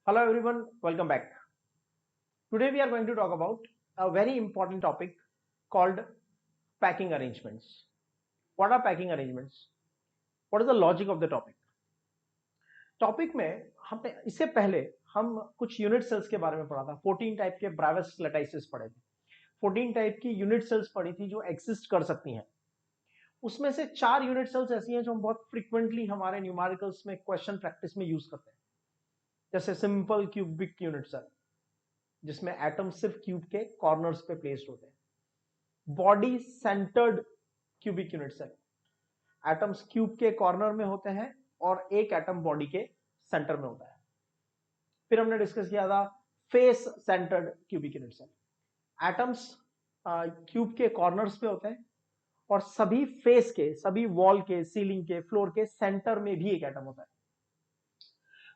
Hello everyone, welcome back. Today we are going to talk about a very important topic called packing arrangements. What are packing arrangements? What is the logic of the topic? Topic में हमने इससे पहले हम कुछ unit sales के बारे में पढ़ा था। 14 टाइप के ब्रावस लटाइसिस पढ़े थे। 14 टाइप की यूनिट सेल्स पढ़ी थी जो एग्जिस्ट कर सकती हैं। उसमें से 4 यूनिट सेल्स ऐसी हैं जो हम बहुत फ्रीक्वेंटली हमारे न्यूमेरिकल्स में क्वेश्चन प्रैक्टिस में यूज करते हैं। जैसे सिंपल क्यूबिक यूनिट सेल जिसमें एटम सिर्फ क्यूब के कॉर्नर्स पे प्लेस्ड होते हैं। Body centred cubic unit cell, atoms cube के कॉर्नर में होते हैं और एक एटम बॉडी के सेंटर में होता है। फिर हमने डिस्कस किया था face centred cubic unit cell, atoms cube के कॉर्नर्स पे होते हैं और सभी फेस के, सभी वॉल के, सीलिंग के, फ्लोर के सेंटर में भी एक एटम होता है।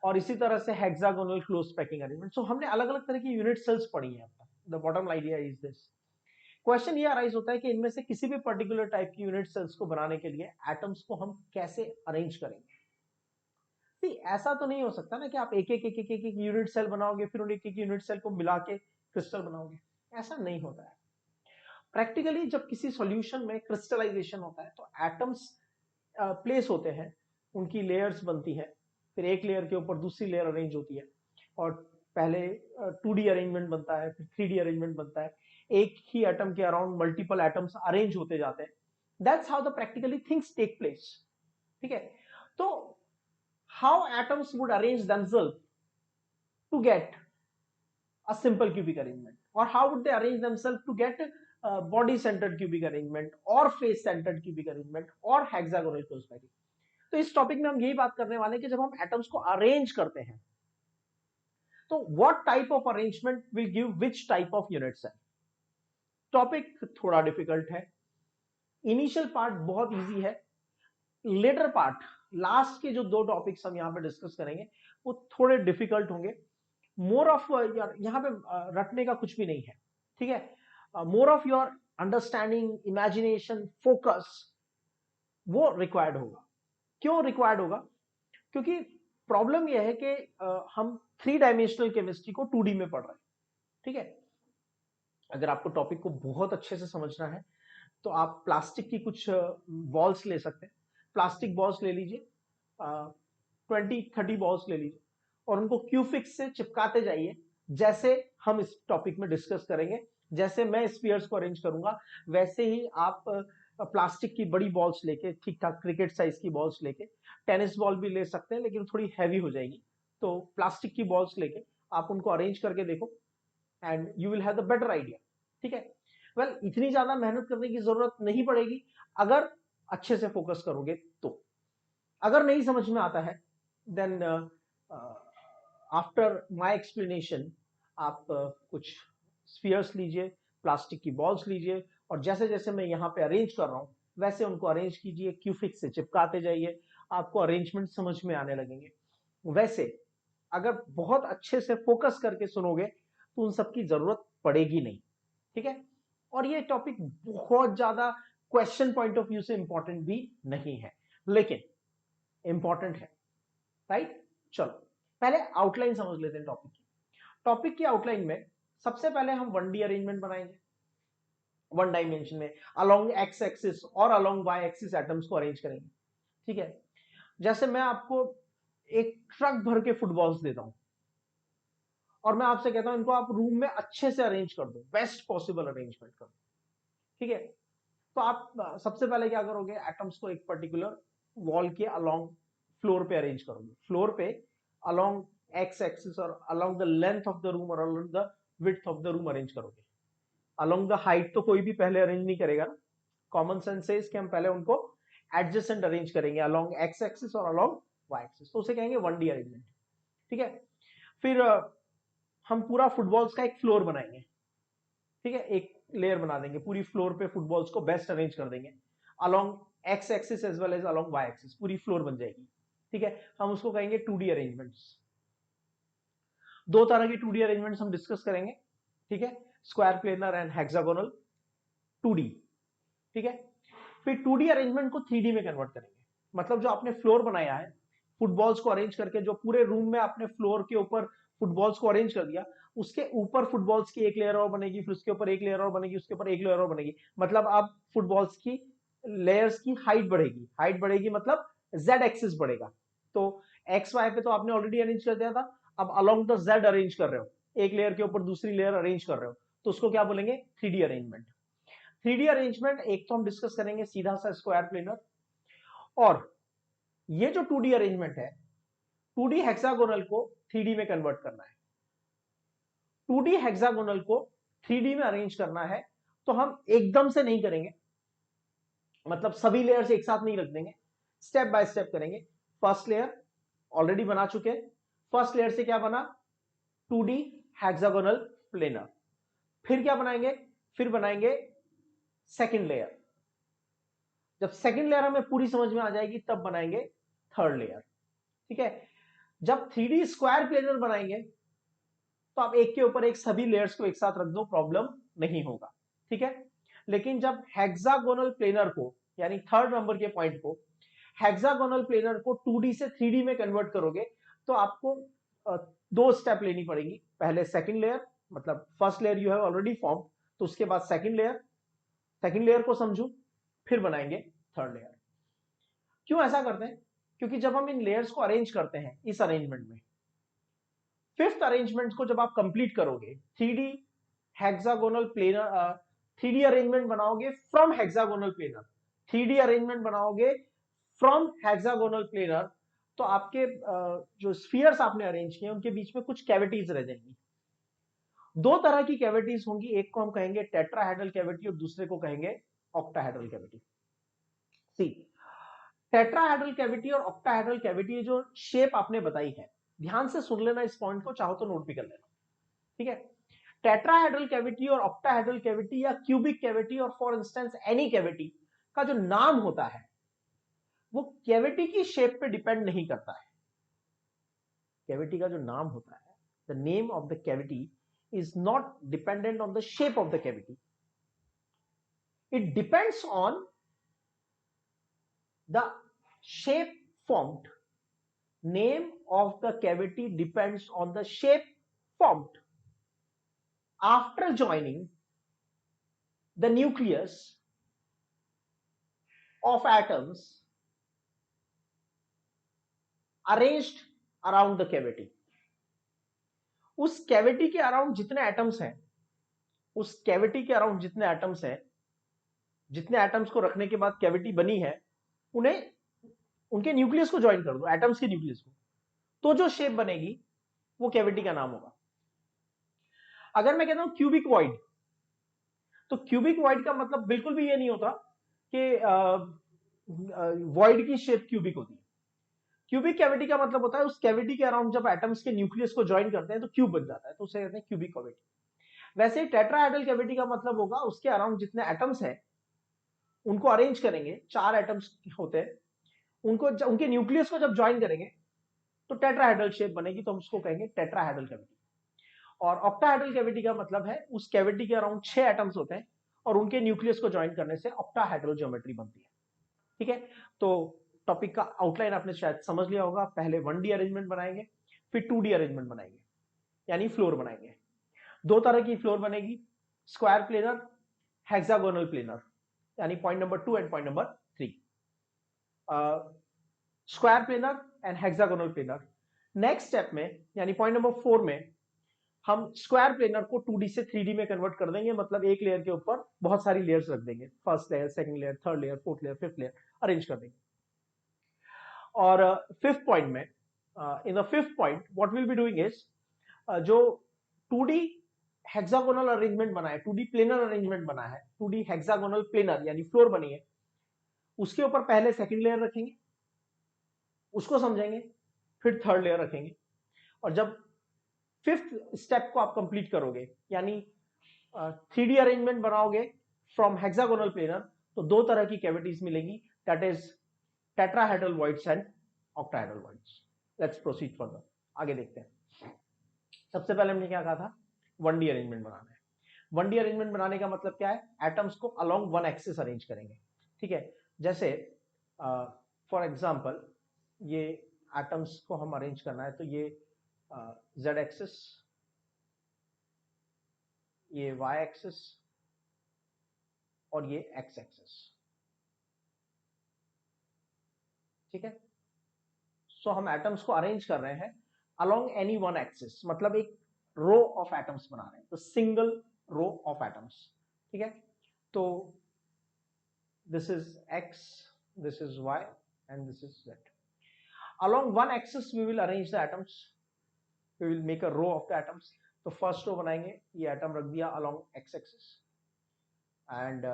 और इसी तरह से हेक्सागोनल क्लोज पैकिंग अरेंजमेंट। सो हमने अलग अलग तरह की यूनिट सेल्स पढ़ी है। The bottom idea is this. Question ये अराइज होता है कि इनमें से किसी भी पर्टिकुलर टाइप की यूनिट सेल्स को बनाने के लिए एटम्स को हम कैसे अरेंज करेंगे। ऐसा तो नहीं हो सकता ना कि आप एक एक यूनिट सेल बनाओगे फिर उन एक एक यूनिट सेल को मिला के क्रिस्टल बनाओगे। ऐसा नहीं होता है। प्रैक्टिकली जब किसी सॉल्यूशन में क्रिस्टलाइजेशन होता है तो एटम्स प्लेस होते हैं, उनकी लेयर्स बनती है, फिर एक लेयर के ऊपर दूसरी लेयर अरेंज होती है और पहले 2D अरेंजमेंट बनता है, फिर 3D अरेंजमेंट बनता है। एक ही एटम के अराउंड मल्टीपल एटम्स अरेंज होते जाते हैं। That's how the practically things take place. ठीक है, तो how atoms would arrange themselves to get a simple cubic arrangement, or how would they arrange themselves to get body centered cubic arrangement or face centered cubic arrangement or hexagonal close packing। तो इस topic में हम यही बात करने वाले हैं कि जब हम एटम्स को अरेंज करते हैं तो what type of arrangement will give which type of unit cell. Topic थोड़ा डिफिकल्ट है। इनिशियल पार्ट बहुत इजी है, लेटर पार्ट, लास्ट के जो 2 टॉपिक्स हम यहां पे डिस्कस करेंगे वो थोड़े डिफिकल्ट होंगे। मोर ऑफ यहां पे रटने का कुछ भी नहीं है। ठीक है, more of your understanding, imagination, focus वो रिक्वायर्ड होगा। क्यों रिक्वायर्ड होगा? क्योंकि प्रॉब्लम यह है कि हम 3 डायमेंशनल केमिस्ट्री को 2D में पढ़ रहे हैं। ठीक है, अगर आपको टॉपिक को बहुत अच्छे से समझना है तो आप प्लास्टिक की कुछ बॉल्स ले सकते हैं। प्लास्टिक बॉल्स ले लीजिए, 20-30 बॉल्स ले लीजिए और उनको क्यूफिक्स से चिपकाते जाइए, जैसे हम इस टॉपिक में डिस्कस करेंगे। जैसे मैं स्पीयर्स को अरेंज करूंगा वैसे ही आप प्लास्टिक की बड़ी बॉल्स लेके, ठीक ठाक क्रिकेट साइज की बॉल्स लेके, टेनिस बॉल भी ले सकते हैं लेकिन थोड़ी हैवी हो जाएगी, तो प्लास्टिक की बॉल्स लेके आप उनको अरेंज करके देखो and you will have the better idea. ठीक है, वेल इतनी ज्यादा मेहनत करने की जरूरत नहीं पड़ेगी अगर अच्छे से फोकस करोगे तो। अगर नहीं समझ में आता है देन आफ्टर माय एक्सप्लेनेशन आप कुछ स्फीयर्स लीजिए, प्लास्टिक की बॉल्स लीजिए और जैसे जैसे मैं यहाँ पे अरेंज कर रहा हूँ वैसे उनको अरेंज कीजिए, क्यूफिक्स से चिपकाते जाइए, आपको अरेंजमेंट समझ में आने लगेंगे। वैसे अगर बहुत अच्छे से फोकस करके सुनोगे तो उन सब की जरूरत पड़ेगी नहीं। ठीक है, और ये टॉपिक बहुत ज्यादा क्वेश्चन पॉइंट ऑफ व्यू से इंपॉर्टेंट भी नहीं है लेकिन इंपॉर्टेंट है। राइट, चलो पहले आउटलाइन समझ लेते हैं टॉपिक की। टॉपिक की आउटलाइन में सबसे पहले हम 1D अरेंजमेंट बनाएंगे, 1 डायमेंशन में अलोंग एक्स एक्सिस और अलोंग वाई एक्सिस एटम्स को अरेंज करेंगे। ठीक है, जैसे मैं आपको एक ट्रक भर के फुटबॉल्स देता हूं और मैं आपसे कहता हूं इनको आप रूम में अच्छे से अरेंज कर दो, बेस्ट पॉसिबल अरेंजमेंट कर दो। ठीक है, तो आप सबसे पहले क्या करोगे, एटम्स को एक पर्टिकुलर वॉल के अलोंग फ्लोर पे अरेंज करोगे, फ्लोर पे अलोंग एक्स एक्सिस और along the length of the room और along the width of the room arrange करोगे। अलोंग द हाइट तो कोई भी पहले अरेंज नहीं करेगा ना, कॉमन सेंस से कि हम पहले उनको एडजेसेंट अरेंज करेंगे अलोंग एक्स एक्सिस और अलोंग वाई एक्सिस, तो उसे कहेंगे 1D अरेंजमेंट। ठीक है, फिर हम पूरा फुटबॉल्स का एक फ्लोर बनाएंगे। ठीक है, एक लेयर बना देंगे पूरी फ्लोर पे, फुटबॉल्स को बेस्ट अरेंज कर देंगे along X axis as well as along Y axis, पूरी फ्लोर बन जाएगी। ठीक है, हम उसको कहेंगे 2D अरेंजमेंट्स। 2 तरह की 2D अरेंजमेंट्स हम डिस्कस करेंगे। ठीक है, square planar and hexagonal 2D। ठीक है, फिर 2D अरेंजमेंट को 3D में कन्वर्ट करेंगे। मतलब जो आपने फ्लोर बनाया है, फुटबॉल्स को अरेंज करके जो पूरे रूम में आपने फ्लोर के ऊपर फुटबॉल्स को अरेंज कर दिया, उसके ऊपर फुटबॉल्स की एक लेयर और बनेगी, फिर उसके ऊपर एक लेयर और बनेगी, उसके ऊपर एक लेयर और बनेगी, मतलब अब फुटबॉल्स की लेयर्स की हाइट बढ़ेगी, हाइट बढ़ेगी मतलब जेड एक्सिस बढ़ेगा। तो एक्स वाई पे तो आपने ऑलरेडी अरेंज कर दिया था, अब अलोंग द जेड अरेंज कर रहे हो, एक लेयर के ऊपर दूसरी लेयर अरेंज कर रहे हो, तो उसको क्या बोलेंगे, 3D अरेंजमेंट। 3D अरेंजमेंट एक तो हम डिस्कस करेंगे सीधा सा स्क्वायर प्लेनर, और ये जो 2D अरेंजमेंट है, 2D हेक्सागोनल को 3D में कन्वर्ट करना है। 2D हेक्सागोनल को 3D में अरेंज करना है, तो हम एकदम से नहीं करेंगे, मतलब सभी लेयर्स एक साथ नहीं रख देंगे, स्टेप बाय स्टेप करेंगे। फर्स्ट लेयर ऑलरेडी बना चुके हैं, फर्स्ट लेयर से क्या बना, 2D हेक्सागोनल प्लेनर। फिर क्या बनाएंगे, फिर बनाएंगे सेकंड लेयर। जब सेकंड लेयर हमें पूरी समझ में आ जाएगी तब बनाएंगे थर्ड लेयर। ठीक है, जब 3D स्क्वायर प्लेनर बनाएंगे तो आप एक के ऊपर एक सभी लेयर्स को एक साथ रख दो, प्रॉब्लम नहीं होगा। ठीक है, लेकिन जब हेक्सागोनल प्लेनर को, यानी थर्ड नंबर के पॉइंट को, हेक्सागोनल प्लेनर को 2D से 3D में कन्वर्ट करोगे तो आपको दो स्टेप लेनी पड़ेगी। पहले सेकंड लेयर, मतलब first layer you have already form, तो उसके बाद सेकंड लेयर, सेकंड लेयर को समझो, फिर बनाएंगे थर्ड लेयर। क्यों ऐसा करते हैं, क्योंकि जब हम इन लेयर्स को अरेंज करते हैं इस अरेंजमेंट में, फिफ्थ अरेंजमेंट को जब आप कंप्लीट करोगे, 3D hexagonal planar, 3D arrangement बनाओगे from hexagonal planar, 3D arrangement बनाओगे फ्रॉम हेक्सागोनल प्लेनर, तो आपके जो स्फीयर्स आपने अरेंज किए उनके बीच में कुछ कैविटीज रह जाएंगी। दो तरह की कैविटीज होंगी, एक को हम कहेंगे टेट्राहेड्रल कैविटी और दूसरे को कहेंगे ऑक्टाहेड्रल कैविटी। सी, टेट्राहेड्रल कैविटी और ऑक्टाहेड्रल कैविटी जो शेप आपने बताई है, ध्यान से सुन लेना इस पॉइंट को, चाहो तो नोट भी कर लेना। ठीक है, टेट्राहेड्रल कैविटी और ऑक्टाहेड्रल कैविटी या क्यूबिक कैविटी और फॉर इंस्टेंस एनी कैविटी का जो नाम होता है वो कैविटी की शेप पे डिपेंड नहीं करता है। कैविटी का जो नाम होता है, the name of the cavity is not dependent on the shape of the cavity, it depends on the shape formed. Name of the cavity depends on the shape formed after joining the nucleus of atoms arranged around the cavity. उस cavity के around जितने atoms हैं, उस cavity के around जितने atoms हैं, जितने atoms को रखने के बाद कैविटी बनी है, उन्हें उनके न्यूक्लियस को ज्वाइन कर दो, एटम्स के न्यूक्लियस को, तो जो शेप बनेगी वो कैविटी का नाम होगा। अगर मैं कहता हूं क्यूबिक वॉइड, तो क्यूबिक वॉइड का मतलब बिल्कुल भी ये नहीं होता कि वॉइड की शेप क्यूबिक होती है। क्यूबिक कैविटी का मतलब होता है उस कैविटी के अराउंड जब एटम्स के न्यूक्लियस को ज्वाइन करते हैं तो क्यूब बन जाता है, तो उसे कहते हैं क्यूबिक कैविटी। वैसे ही टेट्राहेड्रल कैविटी का मतलब होगा उसके अराउंड जितने एटम्स हैं उनको अरेंज करेंगे, 4 एटम्स होते हैं, उनको उनके न्यूक्लियस को जब ज्वाइन करेंगे तो टेट्राहेड्रल शेप बनेगी, तो हम उसको कहेंगे टेट्राहेड्रल कैविटी। और ऑक्टाहेड्रल कैविटी का मतलब है उस कैविटी के अराउंड 6 एटम्स होते हैं और उनके न्यूक्लियस को ज्वाइन करने से ऑक्टाहेड्रल ज्योमेट्री बनती है। ठीक है, तो टॉपिक का आउटलाइन आपने शायद समझ लिया होगा। पहले 1D अरेंजमेंट बनाएंगे, फिर 2D अरेंजमेंट बनाएंगे, यानी फ्लोर बनाएंगे। दो तरह की फ्लोर बनेगी, स्क्वायर प्लेनर, हेक्सागोनल प्लेनर, यानी point number 2 and point number 3, square planar and hexagonal planar. Next step में यानी पॉइंट नंबर 4 में हम स्क्वायर प्लेनर को 2D से 3D में कन्वर्ट कर देंगे, मतलब एक लेयर के ऊपर बहुत सारी लेयर्स रख देंगे, first layer, second layer, third layer, fourth layer, fifth layer arrange कर देंगे। और फिफ्थ पॉइंट में, in the fifth point what will be doing is, जो 2D हेक्सागोनल अरेंजमेंट बना है, 2D प्लेनर अरेंजमेंट बना है, 2D हेक्सागोनल प्लेनर यानी फ्लोर बनी है, उसके ऊपर पहले सेकंड लेयर रखेंगे, उसको समझेंगे, फिर थर्ड लेयर रखेंगे। और जब फिफ्थ स्टेप को आप कंप्लीट करोगे, यानी 3D अरेंजमेंट बनाओगे फ्रॉम हेक्सागोनल प्लेनर, तो दो तरह की कैविटीज मिलेंगी, that is tetrahedral voids and octahedral voids. Let's proceed further, आगे देखते हैं। सबसे पहले हमने क्या कहा था, 1D अरेंजमेंट बनाना है। 1D अरेंजमेंट बनाने का मतलब क्या है, एटम्स को अलोंग वन एक्सिस अरेंज करेंगे। ठीक है, जैसे फॉर एग्जांपल ये एटम्स को हम अरेंज करना है, तो ये z एक्सिस, ये y एक्सिस और ये x एक्सिस, ठीक है। सो हम एटम्स को अरेंज कर रहे हैं अलोंग एनी वन एक्सिस, मतलब एक रो ऑफ एटम्स बना रहे हैं, तो सिंगल रो ऑफ एटम्स, ठीक है। तो this is x, this is y and this is z. Along one axis we will arrange the atoms, we will make a row of the atoms. तो first row बनाएंगे, ये atom रख दिया along x axis and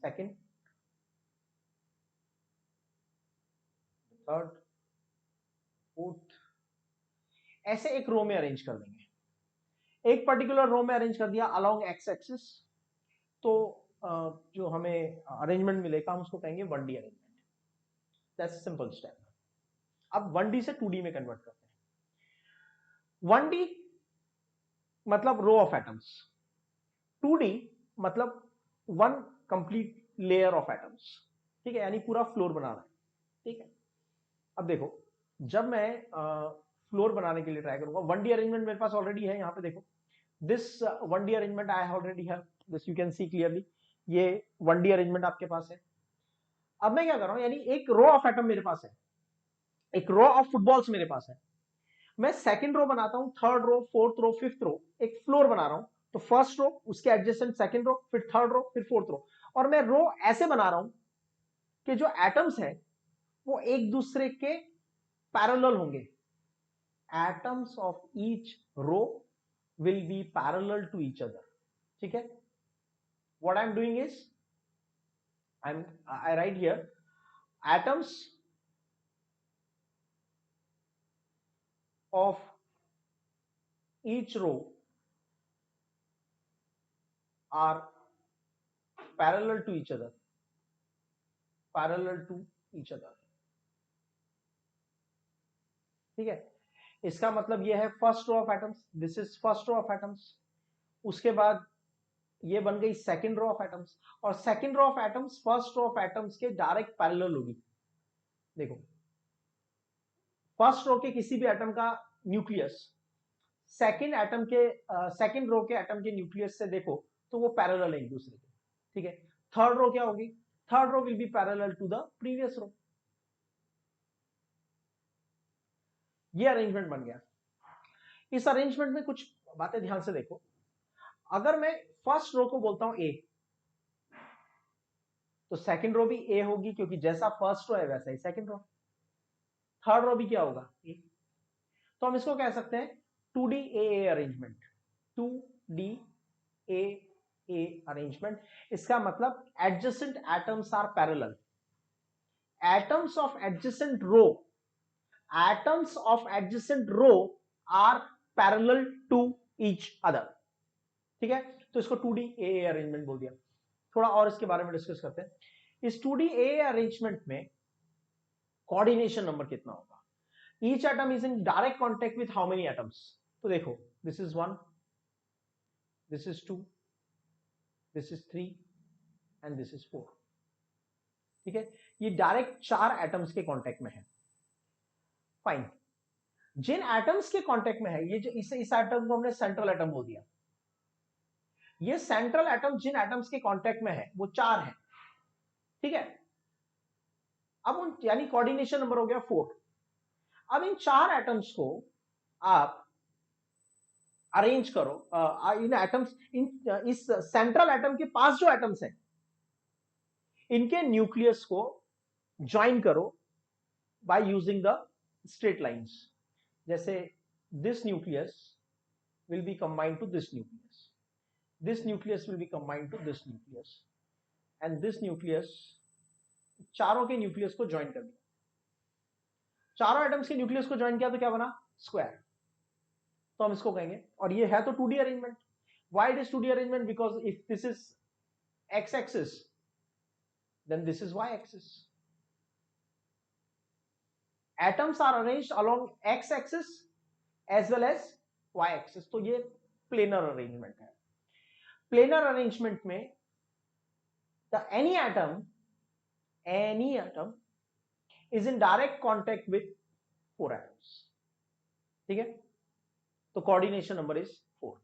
second, third, fourth, ऐसे एक रो में arrange कर देंगे। एक पर्टिकुलर रो में अरेंज कर दिया along x axis, तो जो हमें अरेंजमेंट मिलेगा हम उसको कहेंगे 1D arrangement. That's simple step. अब 1D से 2D में कन्वर्ट करते हैं। 1D मतलब रो ऑफ एटम्स, 2D मतलब one complete layer of atoms, ठीक है, यानी पूरा फ्लोर बना रहा है, ठीक है। अब देखो, जब मैं फ्लोर बनाने के लिए ट्राई करूंगा, 1D अरेंजमेंट मेरे पास ऑलरेडी है, यहाँ पे देखो, this 1D arrangement I already have, this you can see clearly, ये 1D अरेंजमेंट आपके पास है। अब मैं क्या कर रहा हूं, यानी एक रो ऑफ एटम मेरे पास है, एक रो ऑफ फुटबॉल्स मेरे पास है, मैं सेकंड रो बनाता हूं, third row, fourth row, fifth row, एक फ्लोर बना रहा हूं। तो फर्स्ट रो, उसके एडजेसेंट सेकंड रो, फिर थर्ड रो, फिर फोर्थ रो, और मैं रो ऐसे बना रहा हूं कि जो एटम्स है वो एक दूसरे के पैरेलल होंगे। Atoms of each row will be parallel to each other, ठीक है। What I am doing is I write here atoms of each row are parallel to each other, parallel to each other, ठीक है। इसका मतलब ये है first row of atoms, this is first row of atoms, उसके बाद ये बन गई सेकंड रो ऑफ एटम्स, और second row of atoms first row of atoms के डायरेक्ट पैरेलल होगी। देखो, फर्स्ट रो के किसी भी एटम का न्यूक्लियस सेकंड एटम के सेकंड रो के एटम के न्यूक्लियस से देखो तो वो पैरेलल है एक दूसरे के, ठीक है। थर्ड रो क्या होगी, third row will be parallel to the previous row. ये अरेंजमेंट बन गया। इस अरेंजमेंट में कुछ बातें ध्यान से देखो। अगर मैं फर्स्ट रो को बोलता हूं ए, तो सेकंड रो भी ए होगी, क्योंकि जैसा फर्स्ट रो है वैसा ही सेकंड रो। थर्ड रो भी क्या होगा, ए। तो हम इसको कह सकते हैं 2D ए अरेंजमेंट, 2D ए अरेंजमेंट। इसका मतलब adjacent atoms are parallel, atoms of adjacent row, atoms of adjacent row are parallel to each other, ठीक है। तो इसको 2D ए अरेंजमेंट बोल दिया। थोड़ा और इसके बारे में डिस्कस करते हैं। इस 2D ए अरेंजमेंट में कोऑर्डिनेशन नंबर कितना होगा, each atom is in direct contact with how many atoms. तो देखो, this is 1, this is 2, this is 3 and this is 4, ठीक है। ये डायरेक्ट 4 एटम्स के कांटेक्ट में है। फाइन, जिन एटम्स के कांटेक्ट में है, ये जो इस एटम को हमने सेंट्रल एटम बोल दिया, ये सेंट्रल एटम जिन एटम्स के कांटेक्ट में है वो 4 है, ठीक है। अब उन, यानी कोऑर्डिनेशन नंबर हो गया 4। अब इन 4 एटम्स को आप अरेंज करो, इन एटम्स, इन इस सेंट्रल एटम के पास जो एटम्स हैं इनके न्यूक्लियस को ज्वाइन करो by using the straight lines. जैसे this nucleus will be combined to this nucleus, this nucleus will be combined to this nucleus, and this nucleus, चारों के न्यूक्लियस को ज्वाइन कर दिया, चारों एटम्स के न्यूक्लियस को ज्वाइन किया तो क्या बना, स्क्वायर। तो हम इसको कहेंगे, और ये है तो 2D arrangement. Why it is 2D arrangement, because if this is x axis then this is y axis, atoms are arranged along x axis as well as y axis। तो ये प्लेनर अरेंजमेंट है। Planar arrangement में the any atom is in direct contact with 4 atoms. ठीक है, तो coordination number is 4.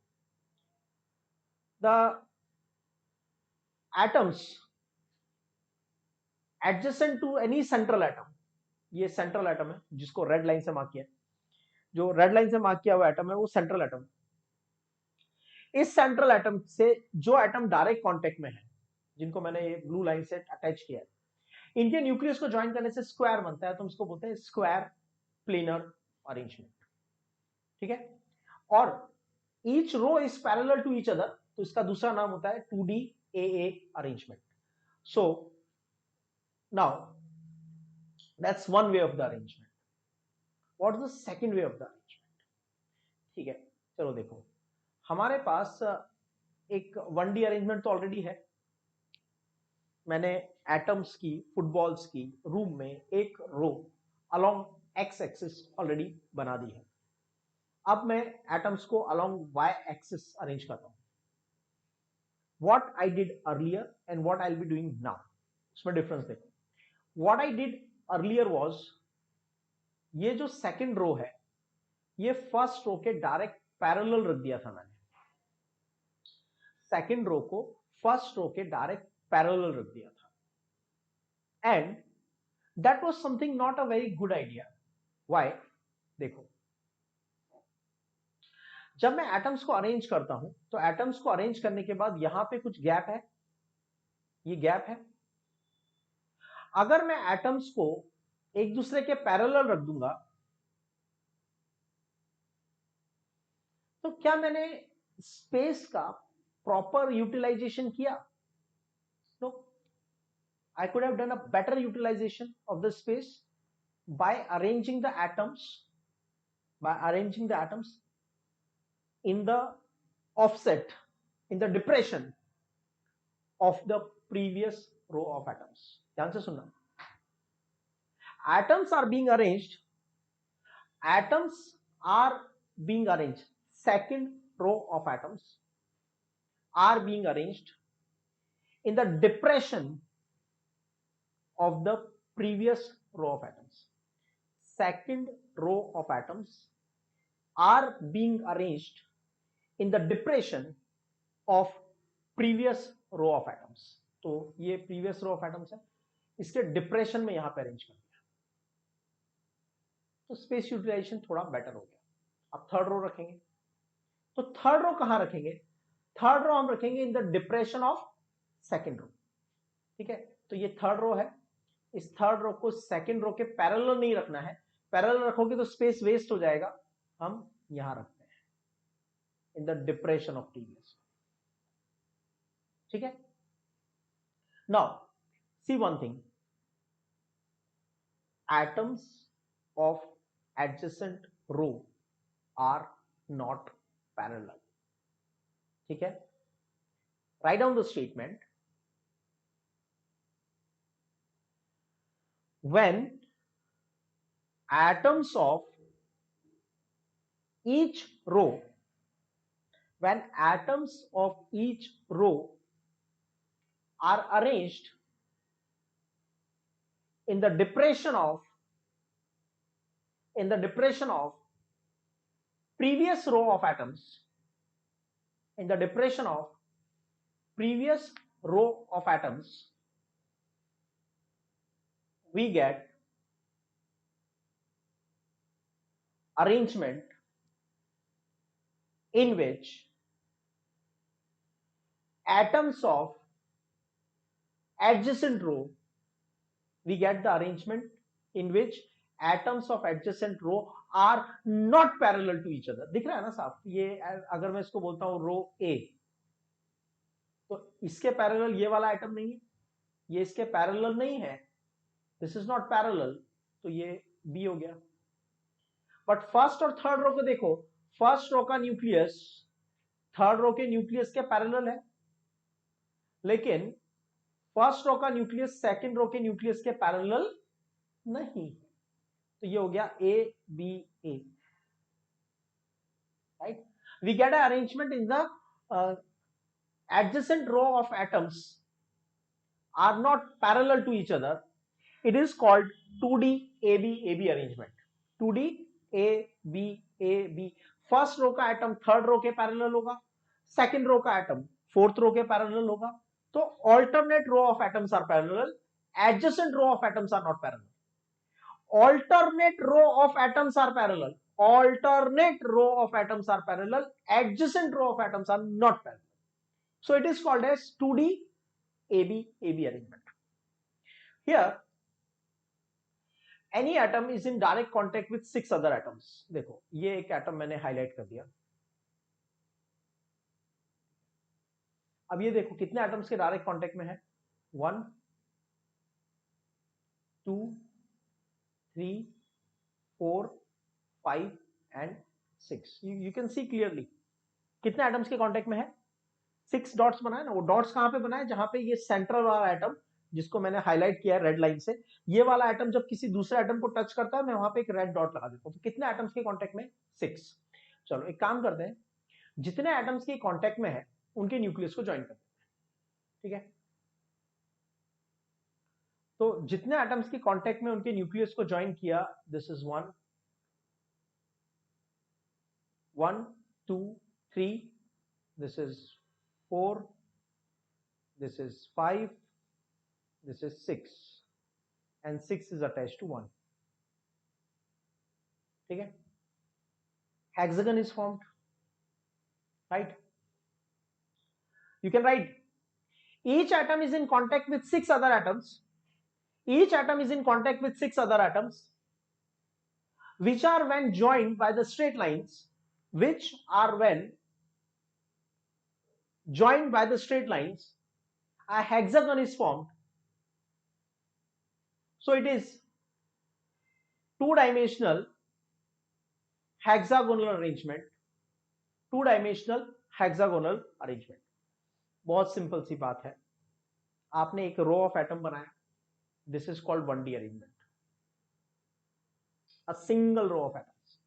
The atoms adjacent to any central atom, ये central atom है जिसको रेड लाइन से मार्क किया है, जो रेड लाइन से मार्क किया हुआ एटम है वो सेंट्रल एटम. इस सेंट्रल एटम से जो एटम डायरेक्ट कांटेक्ट में है, जिनको मैंने ये ब्लू लाइन से अटैच किया है, इनके न्यूक्लियस को ज्वाइन करने से स्क्वायर बनता है, तो हम इसको बोलते हैं स्क्वायर प्लेनर अरेंजमेंट. ठीक है, और each row is parallel to each other, तो इसका दूसरा नाम होता है 2D AA arrangement. So now that's one way of the arrangement. What is the second way of the arrangement? ठीक है, चलो देखो, हमारे पास एक 1D अरेंजमेंट तो ऑलरेडी है. मैंने एटम्स की, फुटबॉल्स की रूम में एक रो अलोंग एक्स एक्सिस ऑलरेडी बना दी है. अब मैं एटम्स को अलोंग वाई एक्सिस अरेंज करता हूं. What I did earlier and what I will be doing now, उसमें डिफरेंस देखो. What I did earlier was, ये जो सेकंड रो है ये फर्स्ट रो के डायरेक्ट पैरेलल रख दिया था मैंने. सेकंड रो को फर्स्ट रो के डायरेक्ट पैरेलल रख दिया था. And that was something not a very good idea. Why? देखो, जब मैं एटम्स को अरेंज करता हूं तो एटम्स को अरेंज करने के बाद यहां पे कुछ गैप है, ये गैप है. अगर मैं एटम्स को एक दूसरे के पैरेलल रख दूंगा तो क्या मैंने स्पेस का प्रॉपर यूटिलाइजेशन किया? No. I could have done a better utilization of the space by arranging the atoms in the offset, in the depression of the previous row of atoms. ध्यान से सुनना. Atoms are being arranged. Second row of atoms are being arranged in the depression of the previous row of atoms. Second row of atoms are being arranged in the depression of previous row of atoms. तो ये previous row of atoms है, इसके depression में यहां पे arrange कर दिया, तो स्पेस यूटिलाइजेशन थोड़ा बेटर हो गया. अब थर्ड रो रखेंगे, तो थर्ड रो कहां रखेंगे? थर्ड रो हम रखेंगे in the depression of second row. ठीक है, तो ये थर्ड रो है. इस थर्ड रो को सेकेंड रो के पैरेलल नहीं रखना है. पैरेलल रखोगे तो स्पेस वेस्ट हो जाएगा. हम यहां रखते हैं इन द डिप्रेशन ऑफ प्रीवियस. ठीक है, now see one thing, atoms of adjacent row are not parallel. ठीक है, write down the statement. When atoms of each row are arranged in the depression of previous row of atoms, we get arrangement in which atoms of adjacent row are not parallel to each other. दिख रहा है ना साफ? ये अगर मैं इसको बोलता हूं रो ए, तो इसके पैरेलल ये वाला आइटम नहीं है, ये इसके पैरेलल नहीं है, दिस इज नॉट पैरेलल, तो ये बी हो गया. बट फर्स्ट और थर्ड रो को देखो, फर्स्ट रो का न्यूक्लियस थर्ड रो के न्यूक्लियस के पैरेलल है, लेकिन फर्स्ट रो का न्यूक्लियस सेकंड रो के न्यूक्लियस के पैरेलल नहीं. तो ये हो गया A B A. Right, we get a arrangement in the adjacent row of atoms are not parallel to each other. It is called 2D AB arrangement. 2D A B, first row का atom third row के parallel होगा, second row का atom fourth row के parallel होगा, तो alternate row of atoms are parallel, adjacent row of atoms are not parallel. Alternate row of atoms are parallel, alternate row of atoms are parallel, adjacent row of atoms are not parallel. So it is called as 2D AB arrangement. Here any atom is in direct contact with 6 other atoms. देखो ये एक atom मैंने highlight कर दिया. अब ये देखो कितने एटम्स के डायरेक्ट कांटेक्ट में है, 1 2 3 4 5 and 6. You can see clearly कितने एटम्स के कांटेक्ट में है, 6 डॉट्स बनाए ना. वो डॉट्स कहां पे बनाए, जहां पे ये सेंट्रल वाला एटम जिसको मैंने हाईलाइट किया है रेड लाइन से, ये वाला एटम जब किसी दूसरे एटम को टच करता है मैं वहां पे एक रेड डॉट लगा देता हूं. तो कितने एटम्स के कांटेक्ट में, 6. चलो एक काम करते हैं, जितने एटम्स के कांटेक्ट में है उनके न्यूक्लियस को ज्वाइन करते हैं. ठीक है, तो जितने एटम्स के कांटेक्ट में उनके न्यूक्लियस को ज्वाइन किया, this is 1 1 2 3, this is 4, this is 5, this is 6, and 6 is attached to 1. ठीक है, hexagon is formed, right? You can write each atom is in contact with 6 other atoms. Each atom is in contact with 6 other atoms, which are when joined by the straight lines, which are when joined by the straight lines, a hexagon is formed. So it is two-dimensional hexagonal arrangement. Two-dimensional hexagonal arrangement. बहुत simple सी बात है, आपने एक row of atom बनाया, this is called 1D arrangement, a single row of atoms.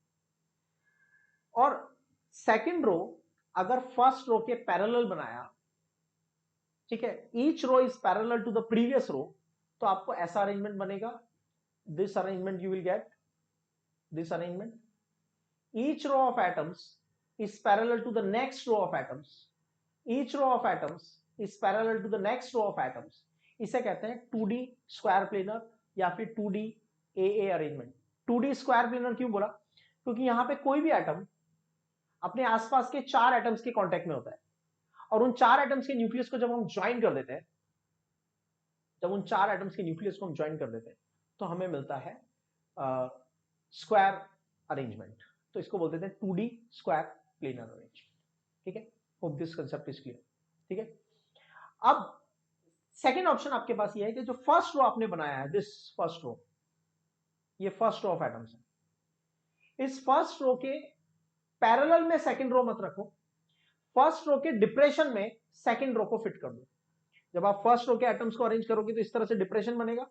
और second row अगर first row के पैरेलल बनाया, ठीक है, each row is parallel to the previous row, तो आपको ऐसा अरेंजमेंट बनेगा. This arrangement you will get this arrangement. Each row of atoms is parallel to the next row of atoms. Each row of atoms is parallel to the next row of atoms. इसे कहते हैं 2D square planar या फिर 2D AA arrangement. 2D square planar क्यों बोला, क्योंकि यहां पे कोई भी एटम अपने आसपास के 4 एटम्स के कांटेक्ट में होता है, और उन 4 एटम्स के न्यूक्लियस को जब हम ज्वाइन कर देते हैं, जब उन 4 एटम्स के न्यूक्लियस को हम ज्वाइन कर देते हैं, तो हमें मिलता है स्क्वायर अरेंजमेंट. तो इसको बोलते हैं 2D स्क्वायर प्लेनर अरेंजमेंट. ठीक है, hope this concept is clear. ठीक है, अब सेकेंड ऑप्शन आपके पास ये है कि जो फर्स्ट रो आपने बनाया है, दिस फर्स्ट रो, ये फर्स्ट रो ऑफ एटम्स है, इस फर्स्ट रो के पैरेलल में सेकेंड रो मत रखो, फर्स्ट रो के डिप्रेशन में सेकेंड रो को फिट कर दो. जब आप फर्स्ट रो के एटम्स को अरेंज करोगे तो इस तरह से डिप्रेशन बनेगा.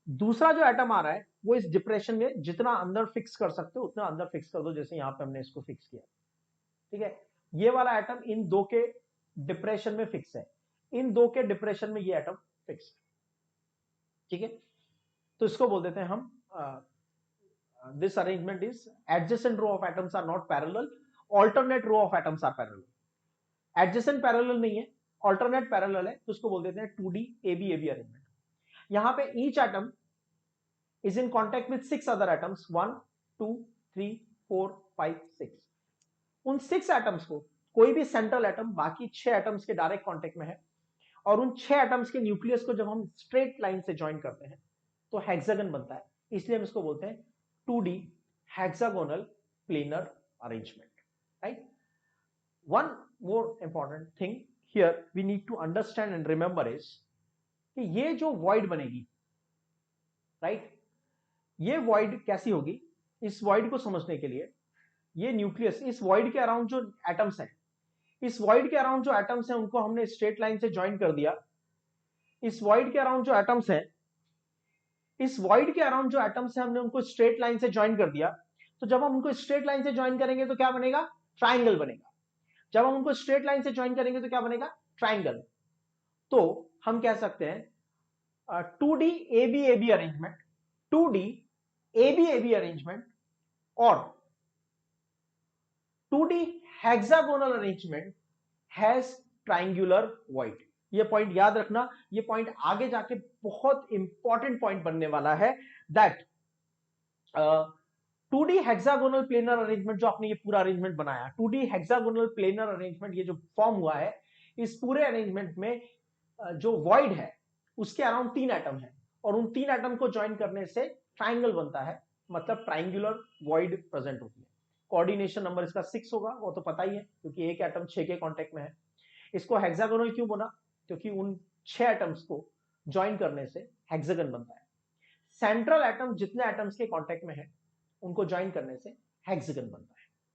दूसरा जो एटम आ रहा है वो इस डिप्रेशन में जितना अंदर फिक्स कर सकते हो उतना अंदर फिक्स कर दो, जैसे यहां पे हमने इसको फिक्स किया. ठीक है, ये वाला एटम इन दो के डिप्रेशन में फिक्स है, इन दो के डिप्रेशन में ये एटम फिक्स है. ठीक है, तो इसको बोल देते हैं हम this arrangement is adjacent row of atoms are not parallel, alternate row of atoms are parallel. Adjacent parallel नहीं है, ऑल्टरनेट पैरेलल है, तो उसको बोल देते हैं 2D AB अरेंजमेंट. यहां पे each atom is in contact with 6 other atoms, 1 2 3 4 5 6. उन 6 एटम्स को कोई भी सेंट्रल एटम बाकी 6 एटम्स के डायरेक्ट कांटेक्ट में है, और उन 6 एटम्स के न्यूक्लियस को जब हम स्ट्रेट लाइन से ज्वाइन करते हैं तो हेक्सागन बनता है, इसलिए हम इसको बोलते हैं 2D hexagonal planar arrangement. Right, one more important thing here we need to understand and remember is कि ये जो वॉइड बनेगी, राइट, ये वॉइड कैसी होगी, इस वॉइड को समझने के लिए ये न्यूक्लियस, इस वॉइड के अराउंड जो एटम्स हैं, इस वॉइड के अराउंड जो एटम्स हैं उनको हमने स्ट्रेट लाइन से ज्वाइन कर दिया. इस वॉइड के अराउंड जो एटम्स हैं, इस वॉइड के अराउंड जो एटम्स हैं हमने उनको स्ट्रेट लाइन से ज्वाइन कर दिया. तो जब हम उनको स्ट्रेट लाइन से ज्वाइन करेंगे तो क्या बनेगा, ट्राइंगल बनेगा. जब हम उनको स्ट्रेट लाइन से ज्वाइन करेंगे तो क्या बनेगा, ट्राइंगल. तो हम कह सकते हैं 2D AB arrangement, 2D AB arrangement or 2D hexagonal arrangement has triangular void. ये पॉइंट याद रखना, ये पॉइंट आगे जाके बहुत इंपॉर्टेंट पॉइंट बनने वाला है that 2D hexagonal planar arrangement, जो आपने ये पूरा अरेंजमेंट बनाया 2D हेक्सागोनल प्लेनर अरेंजमेंट, ये जो फॉर्म हुआ है, इस पूरे अरेंजमेंट में जो वॉइड है उसके अराउंड 3 एटम है और उन 3 एटम को ज्वाइन करने से ट्राइंगल बनता है, मतलब ट्राइंगुलर वॉइड प्रेजेंट होती है। कोऑर्डिनेशन नंबर इसका 6 होगा, वो तो पता ही है क्योंकि एक एटम 6 के कांटेक्ट में है। इसको हेक्सागोनल क्यों बना? क्योंकि उन 6 एटम्स को ज्वाइन करने से हेक्सागन बनता है। सेंट्रल एटम जितने एटम्स के कांटेक्ट में है उनको ज्वाइन करने से हेक्सागन बनता है।